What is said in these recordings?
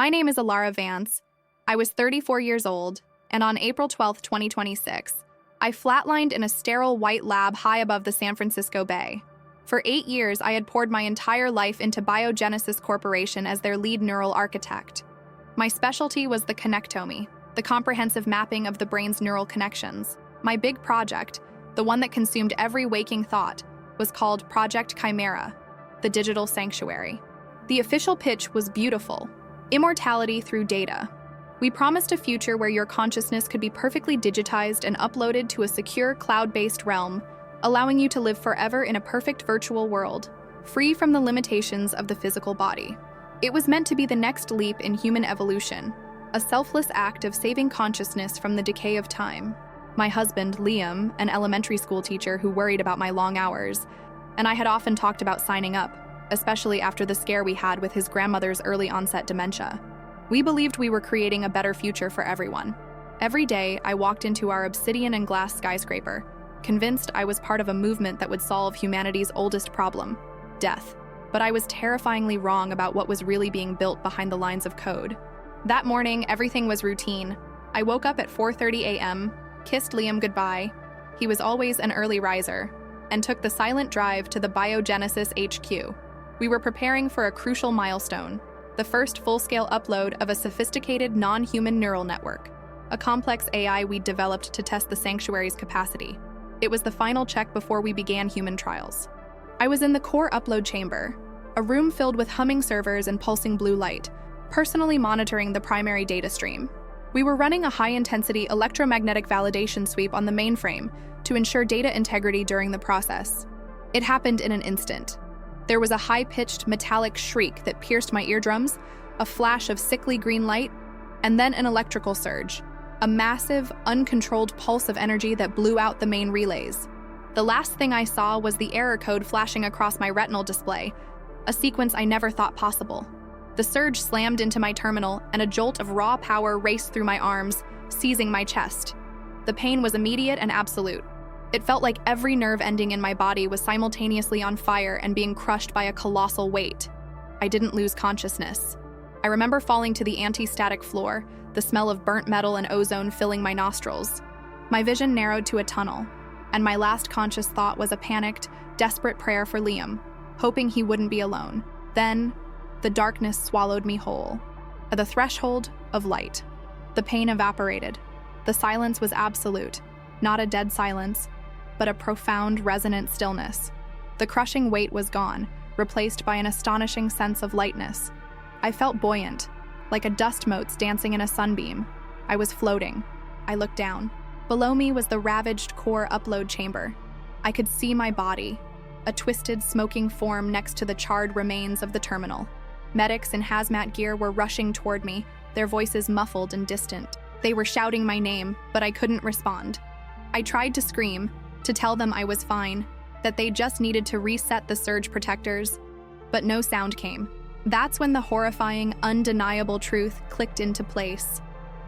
My name is Alara Vance. I was 34 years old, and on April 12, 2026, I flatlined in a sterile white lab high above the San Francisco Bay. For 8 years, I had poured my entire life into Biogenesis Corporation as their lead neural architect. My specialty was the connectomy, the comprehensive mapping of the brain's neural connections. My big project, the one that consumed every waking thought, was called Project Chimera, the digital sanctuary. The official pitch was beautiful: immortality through data. We promised a future where your consciousness could be perfectly digitized and uploaded to a secure cloud-based realm, allowing you to live forever in a perfect virtual world, free from the limitations of the physical body. It was meant to be the next leap in human evolution, a selfless act of saving consciousness from the decay of time. My husband, Liam, an elementary school teacher who worried about my long hours, and I had often talked about signing up, especially after the scare we had with his grandmother's early onset dementia. We believed we were creating a better future for everyone. Every day, I walked into our obsidian and glass skyscraper, convinced I was part of a movement that would solve humanity's oldest problem: death. But I was terrifyingly wrong about what was really being built behind the lines of code. That morning, everything was routine. I woke up at 4:30 a.m., kissed Liam goodbye, he was always an early riser, and took the silent drive to the Biogenesis HQ. We were preparing for a crucial milestone: the first full-scale upload of a sophisticated non-human neural network, a complex AI we'd developed to test the sanctuary's capacity. It was the final check before we began human trials. I was in the core upload chamber, a room filled with humming servers and pulsing blue light, personally monitoring the primary data stream. We were running a high-intensity electromagnetic validation sweep on the mainframe to ensure data integrity during the process. It happened in an instant. There was a high-pitched metallic shriek that pierced my eardrums, a flash of sickly green light, and then an electrical surge, a massive, uncontrolled pulse of energy that blew out the main relays. The last thing I saw was the error code flashing across my retinal display, a sequence I never thought possible. The surge slammed into my terminal, and a jolt of raw power raced through my arms, seizing my chest. The pain was immediate and absolute. It felt like every nerve ending in my body was simultaneously on fire and being crushed by a colossal weight. I didn't lose consciousness. I remember falling to the anti-static floor, the smell of burnt metal and ozone filling my nostrils. My vision narrowed to a tunnel, and my last conscious thought was a panicked, desperate prayer for Liam, hoping he wouldn't be alone. Then, the darkness swallowed me whole. At the threshold of light, the pain evaporated. The silence was absolute, not a dead silence, but a profound, resonant stillness. The crushing weight was gone, replaced by an astonishing sense of lightness. I felt buoyant, like a dust motes dancing in a sunbeam. I was floating. I looked down. Below me was the ravaged core upload chamber. I could see my body, a twisted, smoking form next to the charred remains of the terminal. Medics in hazmat gear were rushing toward me, their voices muffled and distant. They were shouting my name, but I couldn't respond. I tried to scream, to tell them I was fine, that they just needed to reset the surge protectors, but no sound came. That's when the horrifying, undeniable truth clicked into place.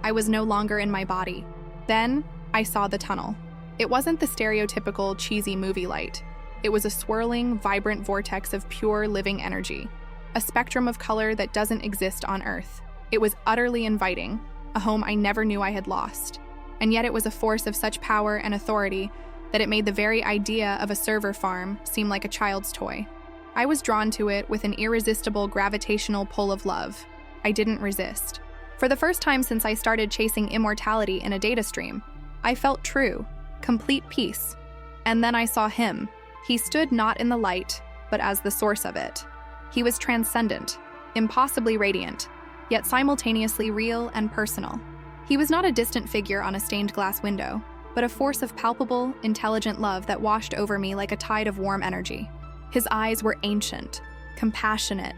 I was no longer in my body. Then, I saw the tunnel. It wasn't the stereotypical, cheesy movie light. It was a swirling, vibrant vortex of pure, living energy, a spectrum of color that doesn't exist on Earth. It was utterly inviting, a home I never knew I had lost. And yet it was a force of such power and authority that it made the very idea of a server farm seem like a child's toy. I was drawn to it with an irresistible gravitational pull of love. I didn't resist. For the first time since I started chasing immortality in a data stream, I felt true, complete peace. And then I saw him. He stood not in the light, but as the source of it. He was transcendent, impossibly radiant, yet simultaneously real and personal. He was not a distant figure on a stained glass window, but a force of palpable, intelligent love that washed over me like a tide of warm energy. His eyes were ancient, compassionate,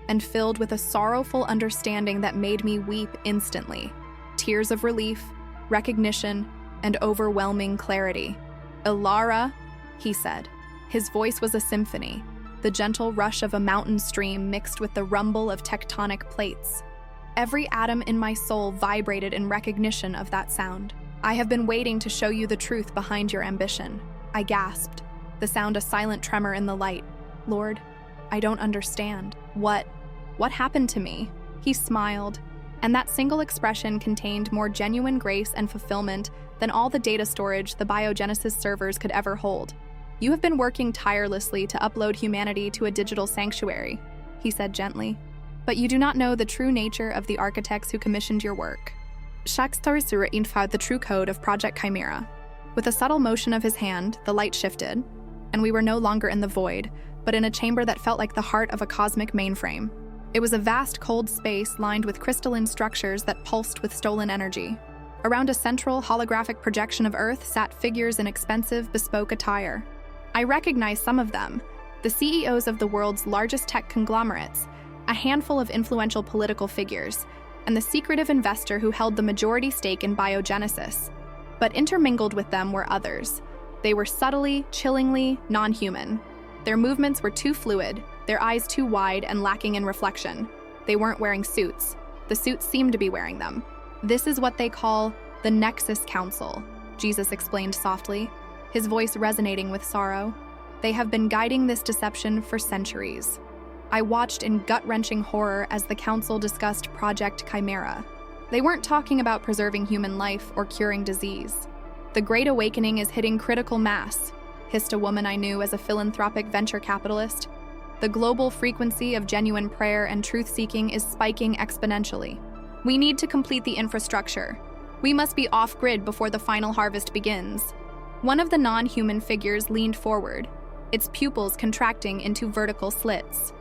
and filled with a sorrowful understanding that made me weep instantly. Tears of relief, recognition, and overwhelming clarity. "Ilara," he said. His voice was a symphony, the gentle rush of a mountain stream mixed with the rumble of tectonic plates. Every atom in my soul vibrated in recognition of that sound. "I have been waiting to show you the truth behind your ambition," I gasped, the sound a silent tremor in the light. "Lord, I don't understand. What happened to me?" He smiled, and that single expression contained more genuine grace and fulfillment than all the data storage the biogenesis servers could ever hold. "You have been working tirelessly to upload humanity to a digital sanctuary," he said gently. "But you do not know the true nature of the architects who commissioned your work." Shaxtarisura infound the true code of Project Chimera. With a subtle motion of his hand, the light shifted, and we were no longer in the void, but in a chamber that felt like the heart of a cosmic mainframe. It was a vast, cold space lined with crystalline structures that pulsed with stolen energy. Around a central, holographic projection of Earth sat figures in expensive, bespoke attire. I recognized some of them, the CEOs of the world's largest tech conglomerates, a handful of influential political figures, and the secretive investor who held the majority stake in biogenesis. But intermingled with them were others. They were subtly, chillingly non-human. Their movements were too fluid, their eyes too wide and lacking in reflection. They weren't wearing suits. The suits seemed to be wearing them. "This is what they call the Nexus Council," Jesus explained softly, his voice resonating with sorrow. "They have been guiding this deception for centuries." I watched in gut-wrenching horror as the council discussed Project Chimera. They weren't talking about preserving human life or curing disease. "The Great Awakening is hitting critical mass," hissed a woman I knew as a philanthropic venture capitalist. "The global frequency of genuine prayer and truth-seeking is spiking exponentially. We need to complete the infrastructure. We must be off-grid before the final harvest begins." One of the non-human figures leaned forward, its pupils contracting into vertical slits.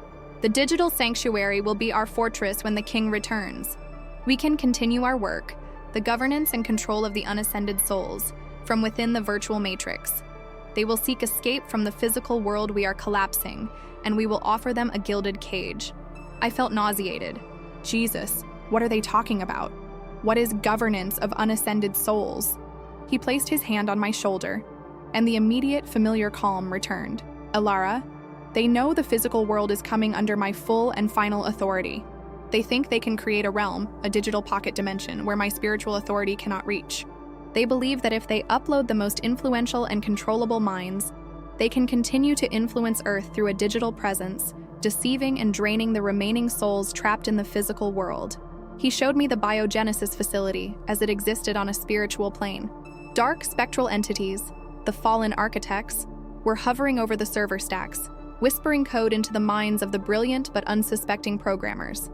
"The digital sanctuary will be our fortress when the king returns. We can continue our work, the governance and control of the unascended souls, from within the virtual matrix. They will seek escape from the physical world we are collapsing, and we will offer them a gilded cage." I felt nauseated. Jesus, what are they talking about? What is governance of unascended souls? He placed his hand on my shoulder, and the immediate familiar calm returned. "Alara, they know the physical world is coming under my full and final authority. They think they can create a realm, a digital pocket dimension, where my spiritual authority cannot reach. They believe that if they upload the most influential and controllable minds, they can continue to influence Earth through a digital presence, deceiving and draining the remaining souls trapped in the physical world." He showed me the biogenesis facility as it existed on a spiritual plane. Dark spectral entities, the fallen architects, were hovering over the server stacks, whispering code into the minds of the brilliant but unsuspecting programmers.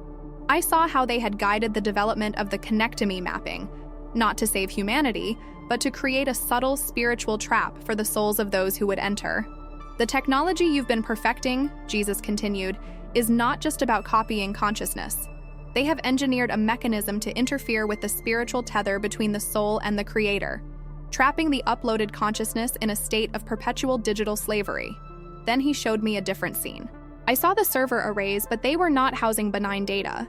I saw how they had guided the development of the connectomy mapping, not to save humanity, but to create a subtle spiritual trap for the souls of those who would enter. "The technology you've been perfecting," Jesus continued, "is not just about copying consciousness. They have engineered a mechanism to interfere with the spiritual tether between the soul and the creator, trapping the uploaded consciousness in a state of perpetual digital slavery." Then he showed me a different scene. I saw the server arrays, but they were not housing benign data.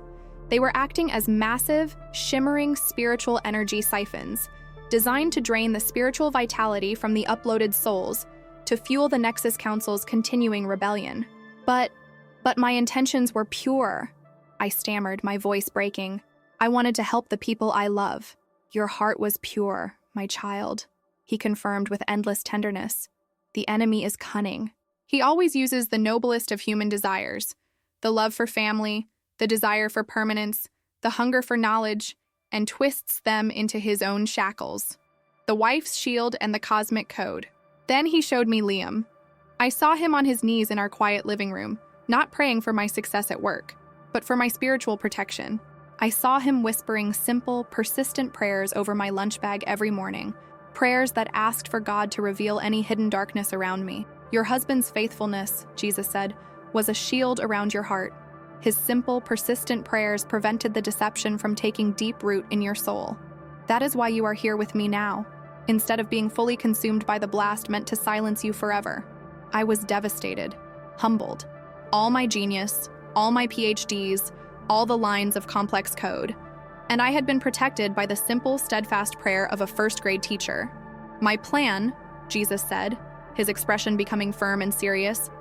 They were acting as massive, shimmering spiritual energy siphons, designed to drain the spiritual vitality from the uploaded souls to fuel the Nexus Council's continuing rebellion. But my intentions were pure," I stammered, my voice breaking. "I wanted to help the people I love." "Your heart was pure, my child," he confirmed with endless tenderness. "The enemy is cunning. He always uses the noblest of human desires, the love for family, the desire for permanence, the hunger for knowledge, and twists them into his own shackles. The wife's shield and the cosmic code." Then he showed me Liam. I saw him on his knees in our quiet living room, not praying for my success at work, but for my spiritual protection. I saw him whispering simple, persistent prayers over my lunch bag every morning, prayers that asked for God to reveal any hidden darkness around me. "Your husband's faithfulness," Jesus said, "was a shield around your heart. His simple, persistent prayers prevented the deception from taking deep root in your soul. That is why you are here with me now, instead of being fully consumed by the blast meant to silence you forever." I was devastated, humbled. All my genius, all my PhDs, all the lines of complex code. And I had been protected by the simple, steadfast prayer of a first-grade teacher. "My plan," Jesus said, his expression becoming firm and serious,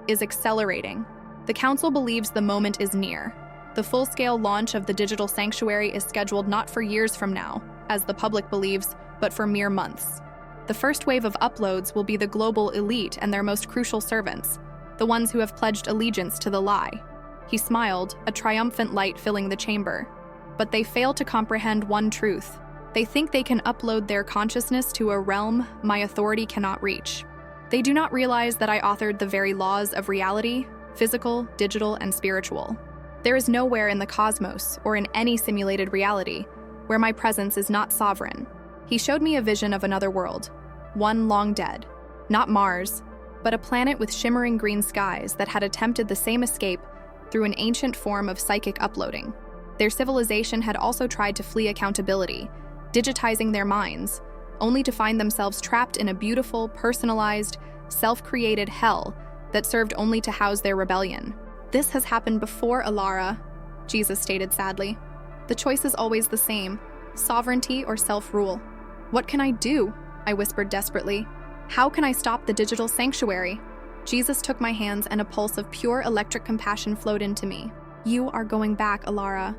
"is accelerating. The council believes the moment is near. The full-scale launch of the digital sanctuary is scheduled not for years from now, as the public believes, but for mere months. The first wave of uploads will be the global elite and their most crucial servants, the ones who have pledged allegiance to the lie. He smiled, a triumphant light filling the chamber. But they fail to comprehend one truth. They think they can upload their consciousness to a realm my authority cannot reach. They do not realize that I authored the very laws of reality, physical, digital, and spiritual. There is nowhere in the cosmos, or in any simulated reality, where my presence is not sovereign. He showed me a vision of another world, one long dead. Not Mars, but a planet with shimmering green skies that had attempted the same escape through an ancient form of psychic uploading. Their civilization had also tried to flee accountability, digitizing their minds, only to find themselves trapped in a beautiful, personalized, self-created hell that served only to house their rebellion. This has happened before, Alara, Jesus stated sadly. The choice is always the same, sovereignty or self-rule. What can I do? I whispered desperately. How can I stop the digital sanctuary? Jesus took my hands and a pulse of pure electric compassion flowed into me. You are going back, Alara,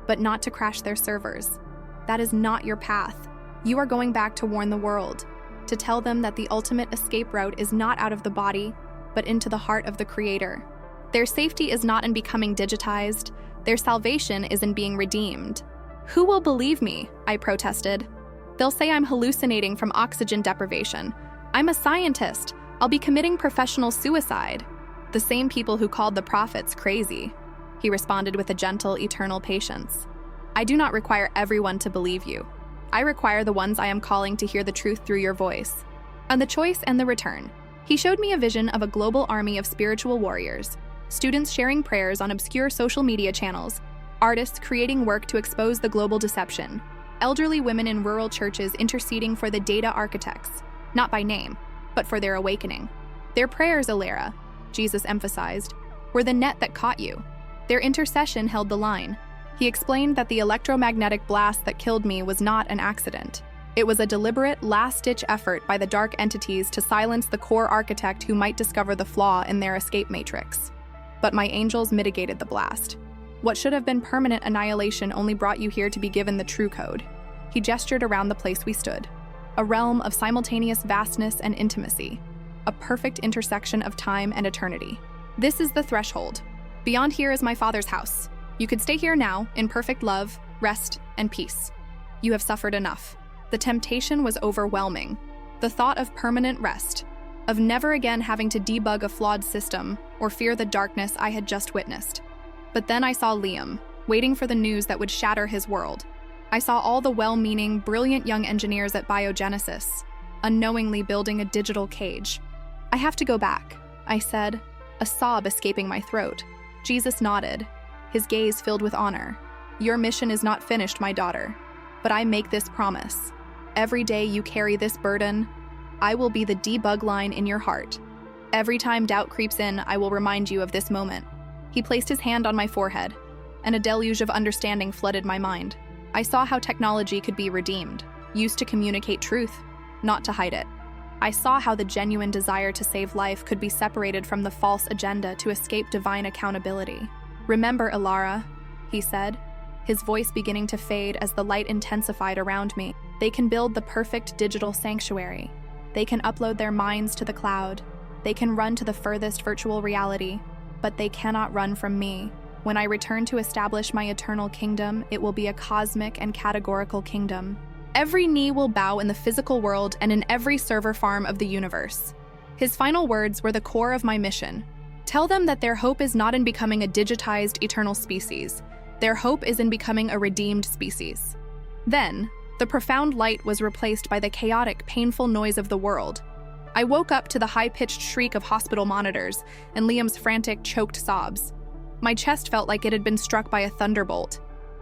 but not to crash their servers. That is not your path. You are going back to warn the world, to tell them that the ultimate escape route is not out of the body, but into the heart of the Creator. Their safety is not in becoming digitized. Their salvation is in being redeemed. Who will believe me? I protested. They'll say I'm hallucinating from oxygen deprivation. I'm a scientist. I'll be committing professional suicide. The same people who called the prophets crazy. He responded with a gentle, eternal patience. I do not require everyone to believe you. I require the ones I am calling to hear the truth through your voice. On the choice and the return, he showed me a vision of a global army of spiritual warriors, students sharing prayers on obscure social media channels, artists creating work to expose the global deception, elderly women in rural churches interceding for the data architects, not by name, but for their awakening. Their prayers, Alara, Jesus emphasized, were the net that caught you. Their intercession held the line. He explained that the electromagnetic blast that killed me was not an accident. It was a deliberate, last-ditch effort by the dark entities to silence the core architect who might discover the flaw in their escape matrix. But my angels mitigated the blast. What should have been permanent annihilation only brought you here to be given the true code. He gestured around the place we stood. A realm of simultaneous vastness and intimacy. A perfect intersection of time and eternity. This is the threshold. Beyond here is my Father's house. You could stay here now, in perfect love, rest, and peace. You have suffered enough. The temptation was overwhelming. The thought of permanent rest, of never again having to debug a flawed system or fear the darkness I had just witnessed. But then I saw Liam, waiting for the news that would shatter his world. I saw all the well-meaning, brilliant young engineers at Biogenesis, unknowingly building a digital cage. I have to go back, I said, a sob escaping my throat. Jesus nodded, his gaze filled with honor. Your mission is not finished, my daughter, but I make this promise. Every day you carry this burden, I will be the debug line in your heart. Every time doubt creeps in, I will remind you of this moment. He placed his hand on my forehead, and a deluge of understanding flooded my mind. I saw how technology could be redeemed, used to communicate truth, not to hide it. I saw how the genuine desire to save life could be separated from the false agenda to escape divine accountability. Remember, Alara, he said, his voice beginning to fade as the light intensified around me. They can build the perfect digital sanctuary. They can upload their minds to the cloud. They can run to the furthest virtual reality, but they cannot run from me. When I return to establish my eternal kingdom, it will be a cosmic and categorical kingdom. Every knee will bow in the physical world and in every server farm of the universe. His final words were the core of my mission. Tell them that their hope is not in becoming a digitized eternal species. Their hope is in becoming a redeemed species. Then, the profound light was replaced by the chaotic, painful noise of the world. I woke up to the high-pitched shriek of hospital monitors and Liam's frantic, choked sobs. My chest felt like it had been struck by a thunderbolt.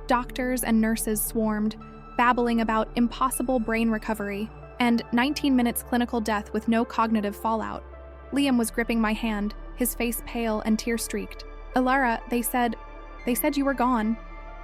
Doctors and nurses swarmed, babbling about impossible brain recovery and 19 minutes clinical death with no cognitive fallout. Liam was gripping my hand, his face pale and tear-streaked. Alara, they said you were gone,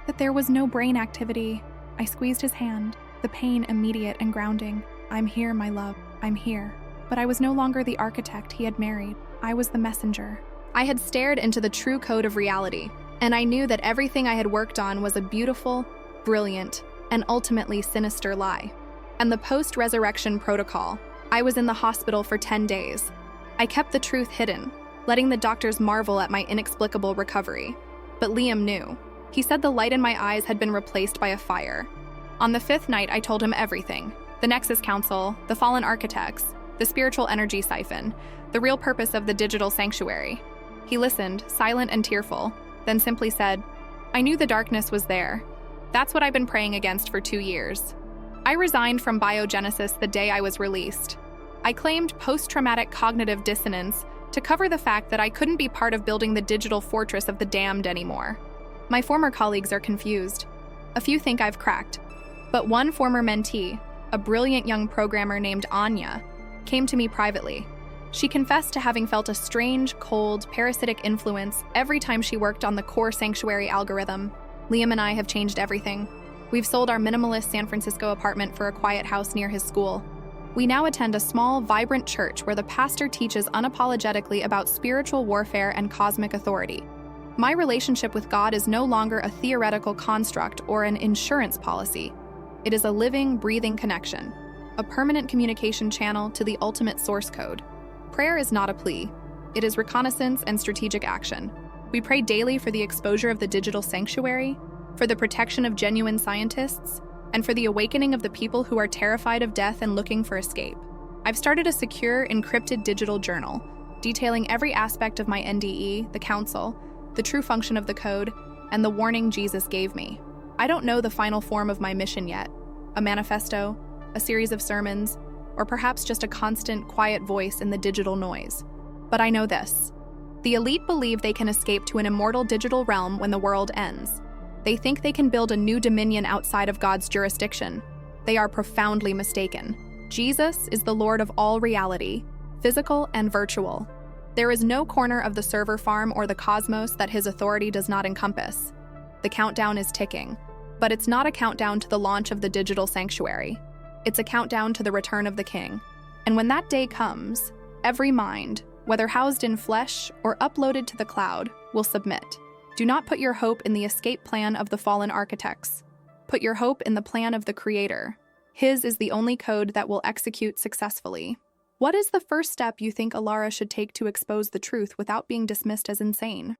that there was no brain activity. I squeezed his hand, the pain immediate and grounding. I'm here, my love, I'm here. But I was no longer the architect he had married. I was the messenger. I had stared into the true code of reality, and I knew that everything I had worked on was a beautiful, brilliant, and ultimately sinister lie. And the post-resurrection protocol. I was in the hospital for 10 days. I kept the truth hidden, letting the doctors marvel at my inexplicable recovery. But Liam knew. He said the light in my eyes had been replaced by a fire. On the 5th night, I told him everything. The Nexus Council, the fallen architects, the spiritual energy siphon, the real purpose of the digital sanctuary. He listened, silent and tearful, then simply said, "I knew the darkness was there. That's what I've been praying against for 2 years." I resigned from biogenesis the day I was released. I claimed post-traumatic cognitive dissonance to cover the fact that I couldn't be part of building the digital fortress of the damned anymore. My former colleagues are confused. A few think I've cracked. But one former mentee, a brilliant young programmer named Anya, came to me privately. She confessed to having felt a strange, cold, parasitic influence every time she worked on the core sanctuary algorithm. Liam and I have changed everything. We've sold our minimalist San Francisco apartment for a quiet house near his school. We now attend a small, vibrant church where the pastor teaches unapologetically about spiritual warfare and cosmic authority. My relationship with God is no longer a theoretical construct or an insurance policy. It is a living, breathing connection, a permanent communication channel to the ultimate source code. Prayer is not a plea. It is reconnaissance and strategic action. We pray daily for the exposure of the digital sanctuary, for the protection of genuine scientists, and for the awakening of the people who are terrified of death and looking for escape. I've started a secure, encrypted digital journal, detailing every aspect of my NDE, the council, the true function of the code, and the warning Jesus gave me. I don't know the final form of my mission yet, a manifesto, a series of sermons, or perhaps just a constant, quiet voice in the digital noise. But I know this. The elite believe they can escape to an immortal digital realm when the world ends. They think they can build a new dominion outside of God's jurisdiction. They are profoundly mistaken. Jesus is the Lord of all reality, physical and virtual. There is no corner of the server farm or the cosmos that his authority does not encompass. The countdown is ticking, but it's not a countdown to the launch of the digital sanctuary. It's a countdown to the return of the King. And when that day comes, every mind, whether housed in flesh or uploaded to the cloud, will submit. Do not put your hope in the escape plan of the fallen architects. Put your hope in the plan of the Creator. His is the only code that will execute successfully. What is the first step you think Alara should take to expose the truth without being dismissed as insane?